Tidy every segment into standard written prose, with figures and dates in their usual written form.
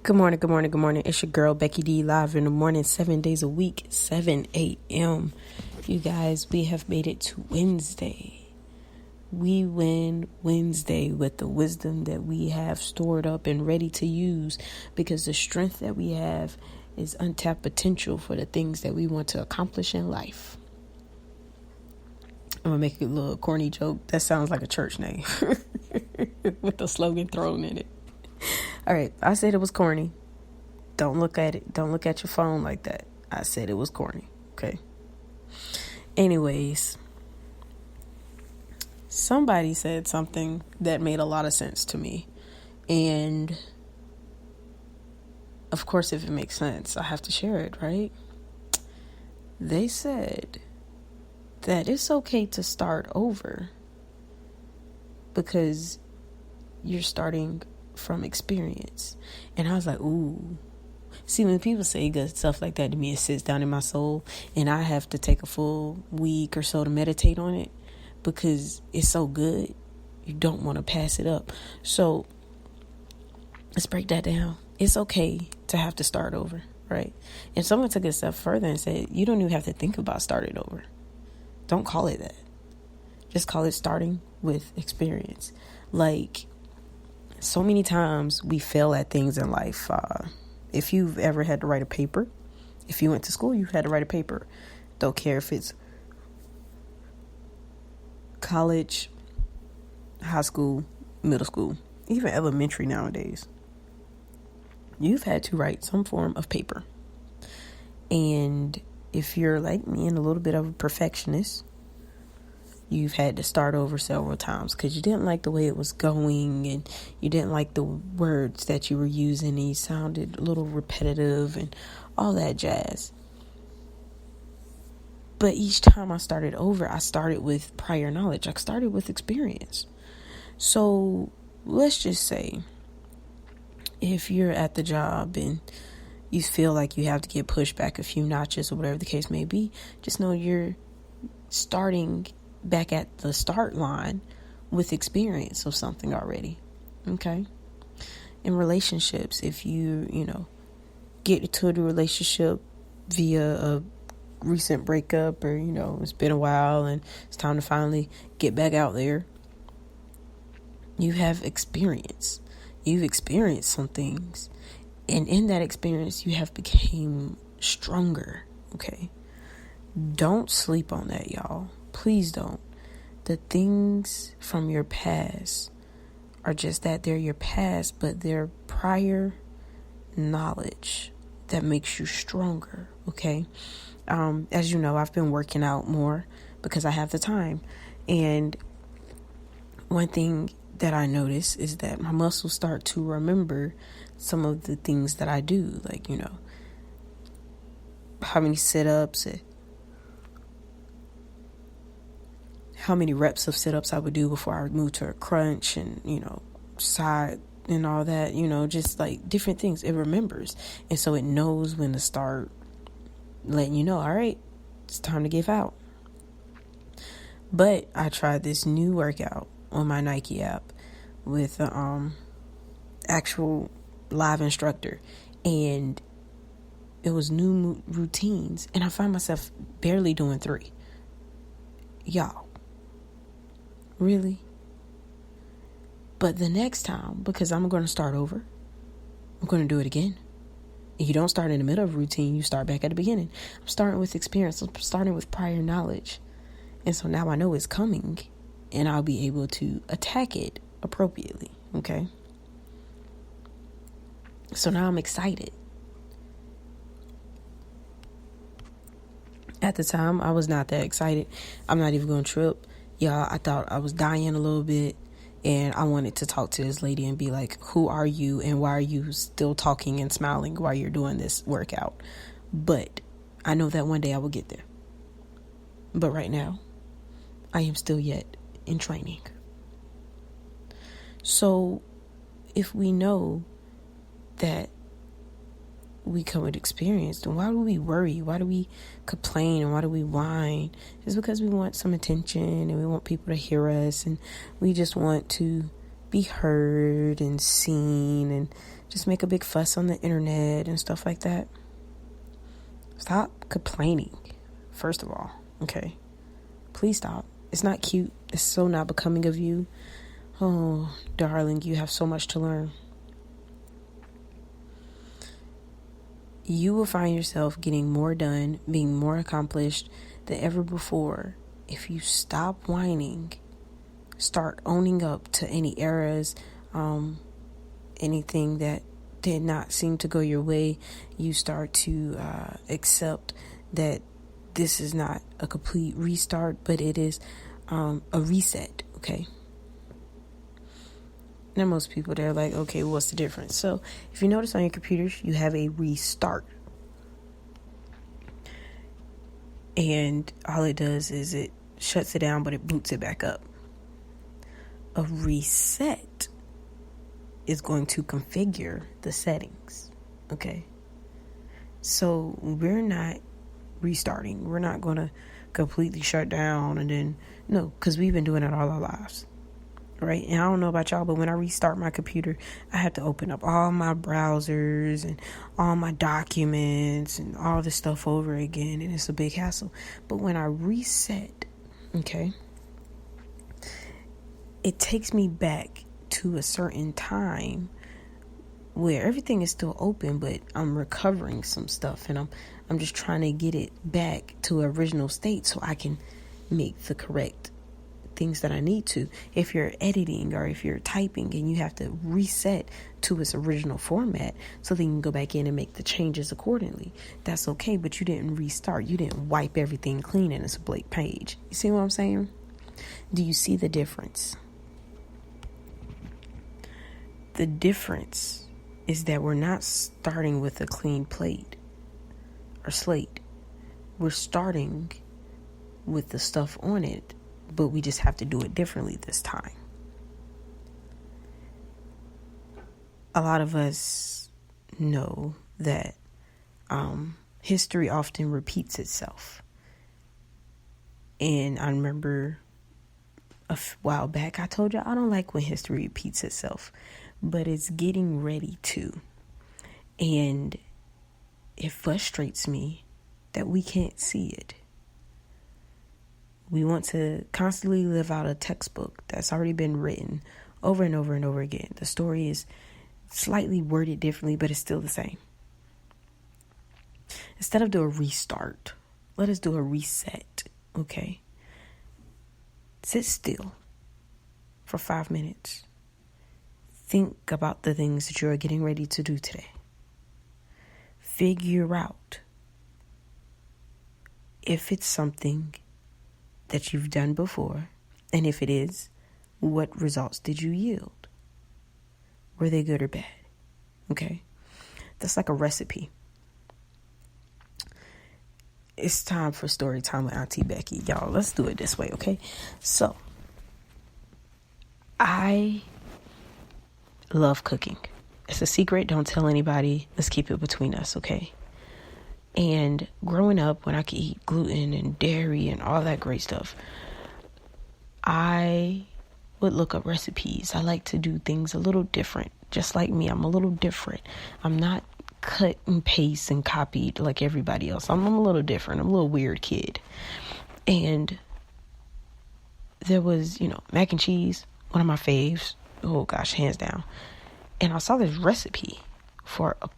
Good morning, good morning, good morning. It's your girl, Becky D, live in the morning, 7 days a week, 7 a.m. You guys, we have made it to Wednesday. We win Wednesday with the wisdom that we have stored up and ready to use, because the strength that we have is untapped potential for the things that we want to accomplish in life. I'm going to make a little corny joke. That sounds like a church name with the slogan thrown in it. All right, I said it was corny. Don't look at it. Don't look at your phone like that. I said it was corny. Okay. Anyways, somebody said something that made a lot of sense to me. And of course, if it makes sense, I have to share it, right? They said that it's okay to start over because you're starting from experience. And I was like, ooh. See, when people say good stuff like that to me, it sits down in my soul, and I have to take a full week or so to meditate on it because it's so good. You don't want to pass it up. So let's break that down. It's okay to have to start over, right? And someone took it a step further and said, you don't even have to think about starting over. Don't call it that. Just call it starting with experience. Like, so many times we fail at things in life. If you've ever had to write a paper, if you went to school, you've had to write a paper. Don't care if it's college, high school, middle school, even elementary nowadays. You've had to write some form of paper. And if you're like me and a little bit of a perfectionist, you've had to start over several times because you didn't like the way it was going, and you didn't like the words that you were using, and you sounded a little repetitive and all that jazz. But each time I started over, I started with prior knowledge. I started with experience. So let's just say if you're at the job and you feel like you have to get pushed back a few notches or whatever the case may be, just know you're starting back at the start line with experience of something already. Okay. In relationships, if you get into a relationship via a recent breakup, or it's been a while and it's time to finally get back out there, you have experience. You've experienced some things, and in that experience you have become stronger. Okay. Don't sleep on that, y'all. Please don't. The things from your past are just that. They're your past, but they're prior knowledge that makes you stronger. Okay. As you know, I've been working out more because I have the time. And one thing that I notice is that my muscles start to remember some of the things that I do. Like, how many sit-ups, how many reps of sit-ups I would do before I would move to a crunch, and side and all that, just like different things. It remembers, and so it knows when to start letting you know, all right, it's time to give out. But I tried this new workout on my Nike app with an actual live instructor, and it was new routines, and I find myself barely doing 3. Y'all, really? But the next time, because I'm going to start over, I'm going to do it again. And you don't start in the middle of a routine, you start back at the beginning. I'm starting with experience. I'm starting with prior knowledge. And so now I know it's coming, and I'll be able to attack it appropriately. Okay? So now I'm excited. At the time, I was not that excited. I'm not even going to trip. Y'all, I thought I was dying a little bit, and I wanted to talk to this lady and be like, who are you, and why are you still talking and smiling while you're doing this workout? But I know that one day I will get there. But right now, I am still yet in training. So if we know that we come with experience, then why do we worry? Why do we complain? And why do we whine? It's because we want some attention, and we want people to hear us, and we just want to be heard and seen and just make a big fuss on the internet and stuff like that. Stop complaining, first of all, okay? Please stop. It's not cute. It's so not becoming of you. Oh, darling, you have so much to learn. You will find yourself getting more done, being more accomplished than ever before if you stop whining, start owning up to any errors, anything that did not seem to go your way. You start to accept that this is not a complete restart, but it is a reset, okay? Now, most people, they're like, okay, what's the difference? So if you notice on your computers, you have a restart. And all it does is it shuts it down, but it boots it back up. A reset is going to configure the settings, okay? So we're not restarting. We're not going to completely shut down and then, no, because we've been doing it all our lives. Right? And I don't know about y'all, but when I restart my computer, I have to open up all my browsers and all my documents and all this stuff over again. And it's a big hassle. But when I reset, okay, it takes me back to a certain time where everything is still open, but I'm recovering some stuff and I'm just trying to get it back to original state so I can make the correct things that I need to. If you're editing or if you're typing and you have to reset to its original format so then you can go back in and make the changes accordingly, that's okay, but you didn't restart. You didn't wipe everything clean and it's a blank page. You see what I'm saying? Do you see the difference? The difference is that we're not starting with a clean plate or slate. We're starting with the stuff on it, but we just have to do it differently this time. A lot of us know that history often repeats itself. And I remember a while back, I told you I don't like when history repeats itself, but it's getting ready to. And it frustrates me that we can't see it. We want to constantly live out a textbook that's already been written over and over and over again. The story is slightly worded differently, but it's still the same. Instead of do a restart, let us do a reset, okay? Sit still for 5 minutes. Think about the things that you're getting ready to do today. Figure out if it's something that you've done before, and if it is, what results did you yield? Were they good or bad? Okay? That's like a recipe. It's time for story time with Auntie Becky. Y'all, let's do it this way, okay? So, I love cooking. It's a secret. Don't tell anybody. Let's keep it between us, okay? And growing up, when I could eat gluten and dairy and all that great stuff, I would look up recipes. I like to do things a little different. Just like me, I'm a little different. I'm not cut and paste and copied like everybody else. I'm a little different. I'm a little weird kid. And there was, mac and cheese, one of my faves. Oh gosh, hands down. And I saw this recipe for a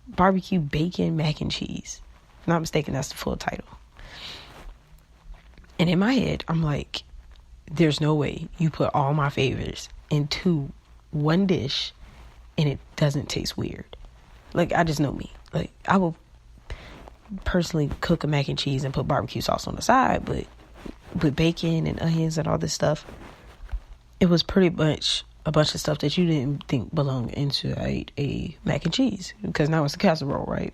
barbecue bacon mac and cheese. If I'm not mistaken, that's the full title. And in my head, I'm like, there's no way you put all my favorites into one dish and it doesn't taste weird. Like, I just know me. Like, I will personally cook a mac and cheese and put barbecue sauce on the side, but with bacon and onions and all this stuff, it was pretty much a bunch of stuff that you didn't think belonged into a mac and cheese, because now it's a casserole, right?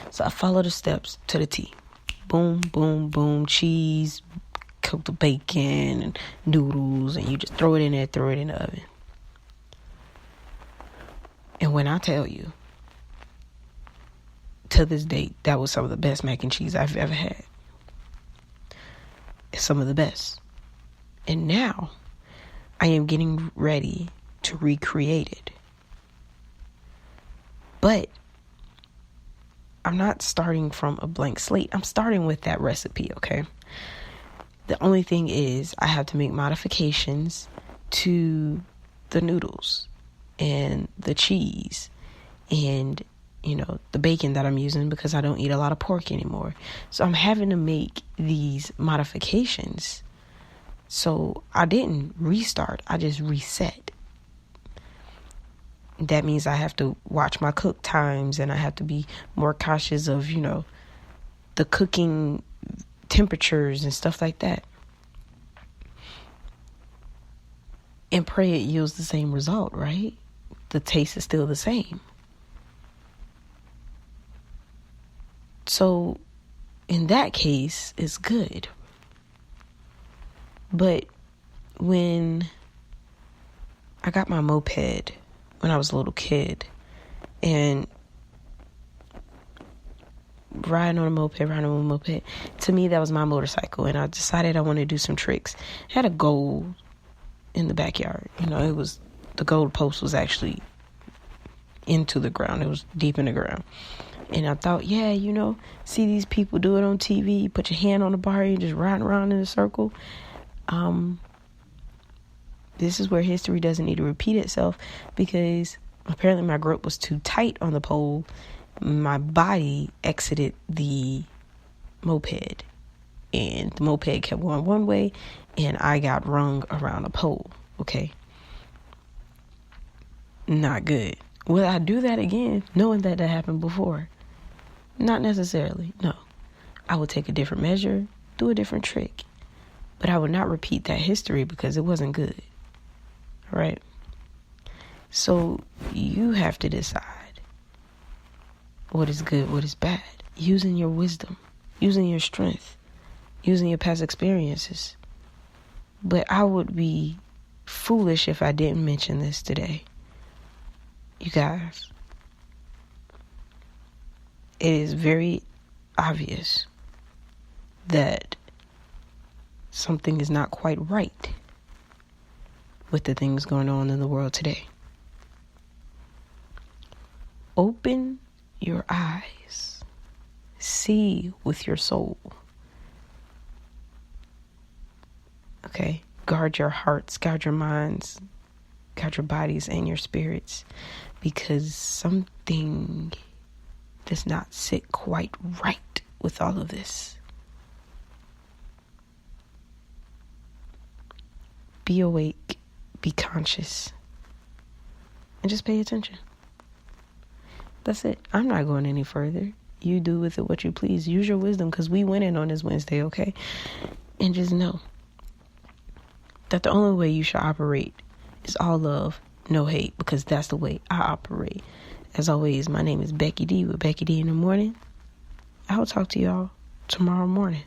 So I follow the steps to the T. Boom, boom, boom, cheese, cook the bacon and noodles, and you just throw it in there, throw it in the oven. And when I tell you, to this date, that was some of the best mac and cheese I've ever had. It's some of the best. And now I am getting ready to recreate it. But I'm not starting from a blank slate. I'm starting with that recipe, okay? The only thing is I have to make modifications to the noodles and the cheese and, the bacon that I'm using, because I don't eat a lot of pork anymore. So I'm having to make these modifications. So I didn't restart. I just reset. That means I have to watch my cook times, and I have to be more cautious of, the cooking temperatures and stuff like that. And pray it yields the same result, right? The taste is still the same. So in that case, it's good. But when I got my moped when I was a little kid, and riding on a moped, to me, that was my motorcycle. And I decided I wanted to do some tricks. I had a goal in the backyard. It was, the goal post was actually into the ground. It was deep in the ground. And I thought, see these people do it on TV. You put your hand on the bar, you just riding around in a circle. This is where history doesn't need to repeat itself, because apparently my grip was too tight on the pole. My body exited the moped, and the moped kept going one way, and I got rung around a pole. Okay. Not good. Will I do that again, knowing that happened before? Not necessarily, no. I would take a different measure, do a different trick. But I would not repeat that history, because it wasn't good. All right? So you have to decide what is good, what is bad. Using your wisdom, using your strength, using your past experiences. But I would be foolish if I didn't mention this today. You guys, it is very obvious that something is not quite right with the things going on in the world today. Open your eyes. See with your soul. Okay? Guard your hearts, guard your minds, guard your bodies and your spirits, because something does not sit quite right with all of this. Be awake, be conscious, and just pay attention. That's it. I'm not going any further. You do with it what you please. Use your wisdom, because we went in on this Wednesday, okay? And just know that the only way you should operate is all love, no hate, because that's the way I operate. As always, my name is Becky D with Becky D in the Morning. I will talk to y'all tomorrow morning.